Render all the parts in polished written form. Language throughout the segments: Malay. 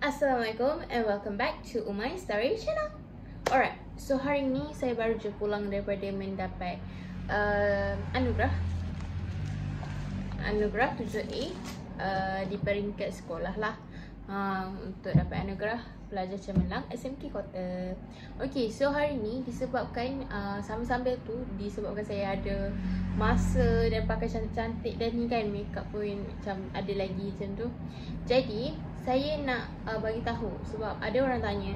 Assalamualaikum and welcome back to Umay Story Channel. Alright, so hari ni saya baru je pulang daripada mendapat anugerah 7A di peringkat sekolah lah, untuk dapat anugerah pelajar cemerlang SMK Kota. Okay, so hari ni disebabkan sambil-sambil tu disebabkan saya ada masa dan pakai cantik-cantik dan ni kan makeup pun macam ada lagi macam tu. Jadi saya nak bagi tahu sebab ada orang tanya.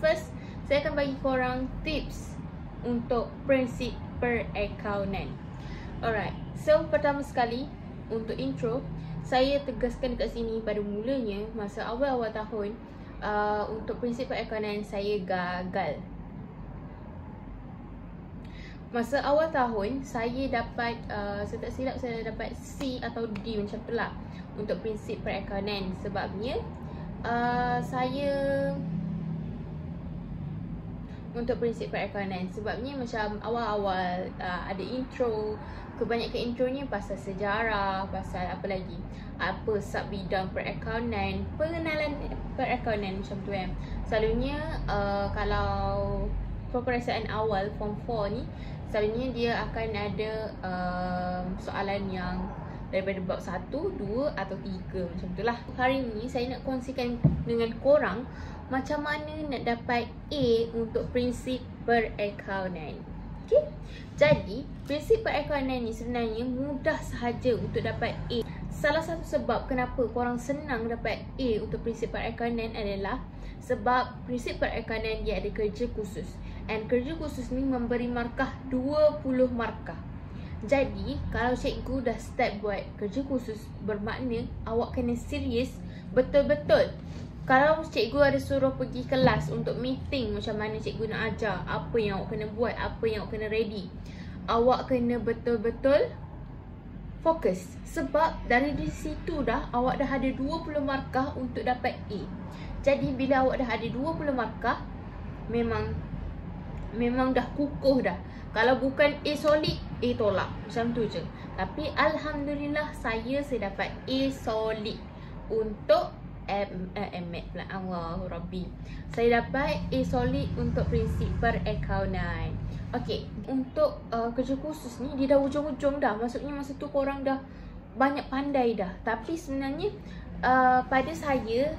First, saya akan bagi korang tips untuk prinsip perakaunan. Alright, so pertama sekali untuk intro, saya tegaskan dekat sini pada mulanya masa awal-awal tahun, untuk prinsip perakaunan saya gagal. Masa awal tahun saya dapat, saya tak silap saya dapat C atau D macam tu lah untuk prinsip perakaunan. Sebabnya saya untuk prinsip perakaunan sebabnya macam awal-awal ada intro, kebanyakan intronya pasal sejarah, pasal apa lagi, apa sub bidang perakaunan, pengenalan perakaunan macam tu kan. Selalunya kalau peperiksaan awal form 4 ni, selalunya dia akan ada soalan yang daripada bab 1, 2 atau 3 macam tu lah. Hari ni saya nak kongsikan dengan korang macam mana nak dapat A untuk prinsip perakaunan. Okay? Jadi prinsip perakaunan ni sebenarnya mudah sahaja untuk dapat A. Salah satu sebab kenapa korang senang dapat A untuk prinsip perakaunan adalah sebab prinsip perakaunan dia ada kerja khusus. And kerja khusus ni memberi markah 20 markah. Jadi kalau cikgu dah start buat kerja khusus, bermakna awak kena serius betul-betul. Kalau cikgu ada suruh pergi kelas untuk meeting macam mana cikgu nak ajar, apa yang awak kena buat, apa yang awak kena ready, awak kena betul-betul fokus. Sebab dari situ dah awak dah ada 20 markah untuk dapat A. Jadi bila awak dah ada 20 markah, memang dah kukuh dah. Kalau bukan A solid, A tolak. Macam tu je. Tapi Alhamdulillah saya dapat A solid untuk MAT pula. Allahu Rabbi. Saya dapat A solid untuk prinsip perakaunan. Okay, untuk kerja khusus ni dia dah ujung-ujung dah. Maksudnya masa tu korang dah banyak pandai dah. Tapi sebenarnya pada saya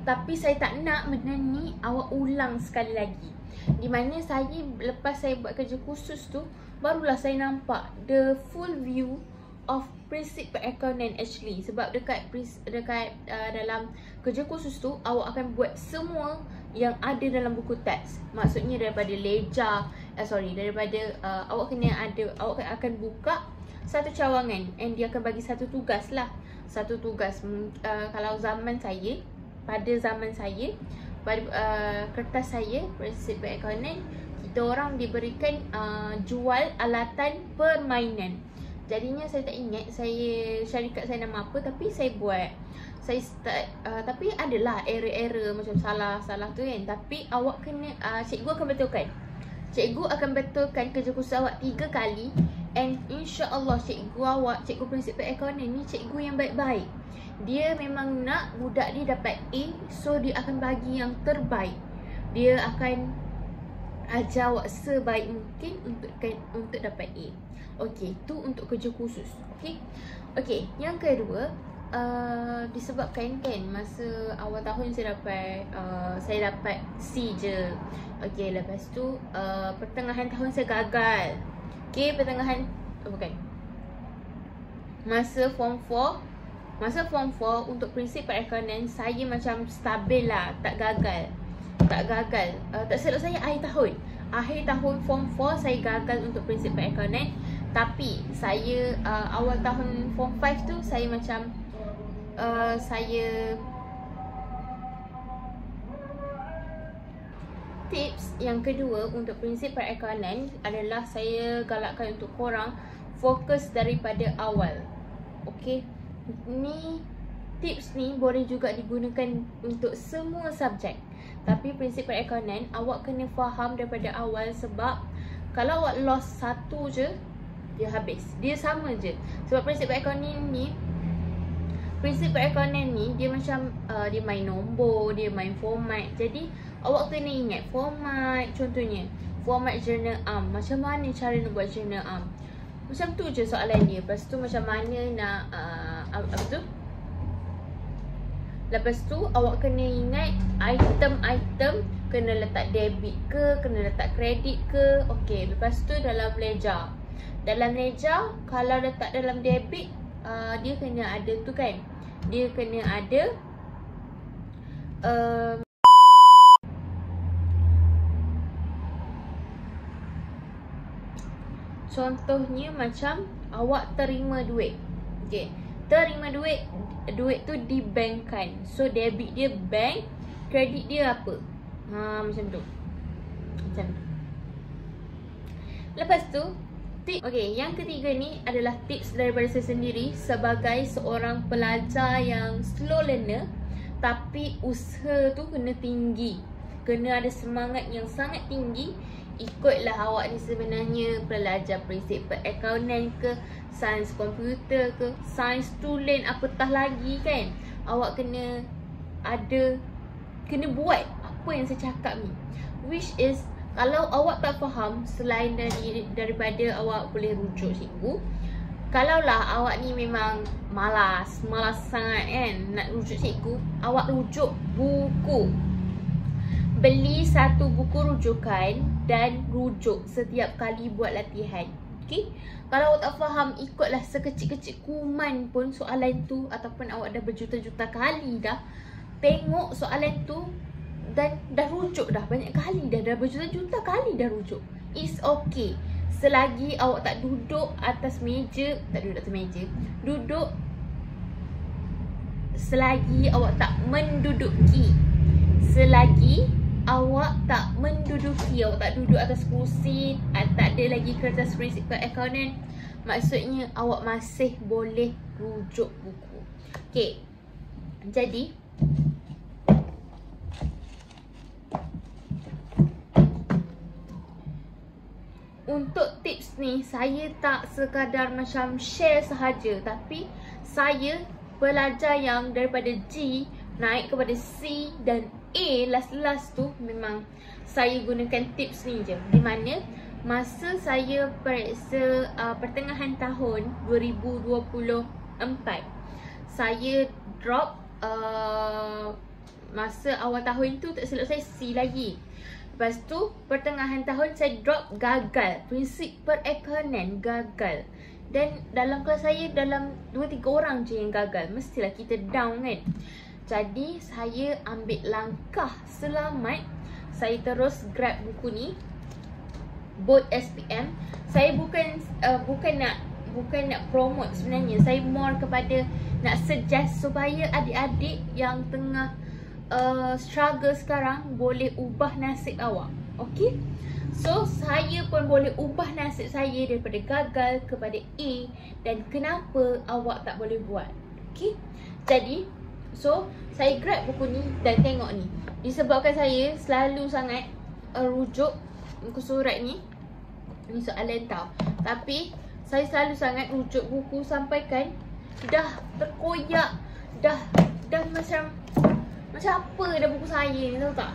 tapi saya tak nak benda ni awak ulang sekali lagi. Di mana saya lepas saya buat kerja khusus tu, barulah saya nampak the full view of prinsip perakaunan actually. Sebab dekat dalam kerja khusus tu awak akan buat semua yang ada dalam buku teks. Maksudnya daripada awak akan buka satu cawangan and dia akan bagi satu tugas lah. Satu tugas kalau pada zaman saya pada kertas saya prinsip perakaunan, kita orang diberikan jual alatan permainan. Jadinya saya tak ingat syarikat saya nama apa, tapi saya buat. Saya start tapi adalah error macam salah tu kan. Tapi awak kena cikgu akan betulkan. Cikgu akan betulkan kerja khusus awak 3 kali. And insya-Allah cikgu prinsip perakaunan ni cikgu yang baik-baik. Dia memang nak budak dia dapat A, so dia akan bagi yang terbaik. Dia akan ajar awak sebaik mungkin untuk dapat A. Okey, tu untuk kerja khusus. Okey, yang kedua, disebabkan kan masa awal tahun saya dapat C je. Okey, lepas tu pertengahan tahun saya gagal. Okey, Masa form 4 untuk prinsip perakaunan saya macam stabil lah, tak gagal. Tak silap saya akhir tahun form 4 saya gagal untuk prinsip perakaunan. Tapi saya awal tahun form 5 tu saya macam tips yang kedua untuk prinsip perakaunan adalah saya galakkan untuk korang fokus daripada awal. Okey, tips ni boleh juga digunakan untuk semua subjek. Tapi prinsip perakaunan awak kena faham daripada awal. Sebab kalau awak lost satu je, dia habis. Dia sama je. Sebab prinsip perakaunan ni prinsip perekonomian ni dia macam dia main nombor, dia main format. Jadi awak kena ingat format. Contohnya format journal macam mana cara nak buat journal macam tu je soalan dia. Lepas tu macam mana nak apa tu. Lepas tu awak kena ingat item-item kena letak debit ke, kena letak kredit ke. Okey, lepas tu dalam ledger. Dalam ledger kalau letak dalam debit dia kena ada tu kan. Dia kena ada contohnya macam awak terima duit. Okey, terima duit tu dibankkan. So debit dia bank, kredit dia apa? Macam tu. Macam tu. Lepas tu okey, yang ketiga ni adalah tips daripada saya sendiri sebagai seorang pelajar yang slow learner, tapi usaha tu kena tinggi. Kena ada semangat yang sangat tinggi. Ikutlah awak ni sebenarnya belajar prinsip perakaunan ke, sains komputer ke, sains tulen apatah lagi kan. Awak kena buat apa yang saya cakap ni. Which is kalau awak tak faham, selain daripada awak boleh rujuk cikgu. Kalaulah awak ni memang malas sangat kan nak rujuk cikgu, awak rujuk buku. Beli satu buku rujukan dan rujuk setiap kali buat latihan. Okay? Kalau awak tak faham, ikutlah sekecil-kecil kuman pun soalan tu, ataupun awak dah berjuta-juta kali dah tengok soalan tu dan dah rujuk dah banyak kali dah berjuta-juta kali dah rujuk. It's okay. Selagi awak tak duduk atas meja, duduk selagi awak tak menduduki. Selagi awak tak menduduki, awak tak duduk atas kursi, tak ada lagi kertas prinsip perakaunan, maksudnya awak masih boleh rujuk buku. Okay, jadi untuk tips ni, saya tak sekadar macam share sahaja, tapi saya belajar yang daripada G naik kepada C dan A last tu memang saya gunakan tips ni je. Di mana masa saya periksa pertengahan tahun 2024, saya drop masa awal tahun tu tak silap saya C lagi. Lepas tu pertengahan tahun saya drop gagal. Prinsip perakaunan gagal. Dan dalam kelas saya dalam 2-3 orang je yang gagal. Mestilah kita down kan. Jadi saya ambil langkah selamat. Saya terus grab buku ni, Board SPM. Saya bukan nak promote sebenarnya. Saya more kepada nak suggest supaya adik-adik yang tengah struggle sekarang boleh ubah nasib awak. Okay? So saya pun boleh ubah nasib saya daripada gagal kepada A. Dan kenapa awak tak boleh buat? Okay? Jadi saya grab buku ni dan tengok ni. Disebabkan saya selalu sangat rujuk muka surat ni. Ni soalan tau. Tapi saya selalu sangat rujuk buku sampai kan dah terkoyak, dah macam apa dah buku saya ni, tahu tak?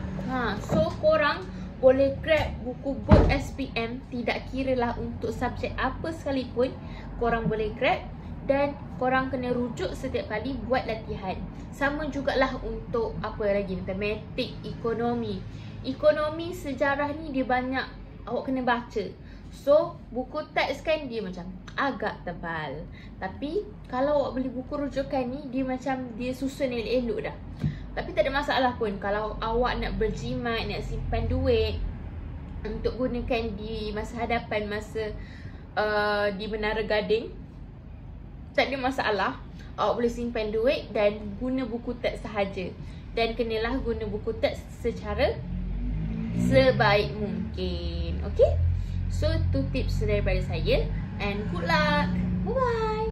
So korang boleh grab buku Board SPM, tidak kira lah untuk subjek apa sekalipun, korang boleh grab. Dan korang kena rujuk setiap kali buat latihan. Sama jugalah untuk apa lagi, matematik, ekonomi. Ekonomi, sejarah ni dia banyak awak kena baca. So buku teks kan dia macam agak tebal. Tapi kalau awak beli buku rujukan ni, dia macam dia susun elok-elok dah. Tapi tak ada masalah pun kalau awak nak berjimat, nak simpan duit untuk gunakan di masa hadapan, masa di Menara Gading. Tak ada masalah. Awak boleh simpan duit dan guna buku teks sahaja. Dan kenalah guna buku teks secara sebaik mungkin. Okay? So, tu tips daripada saya. And good luck. Bye-bye.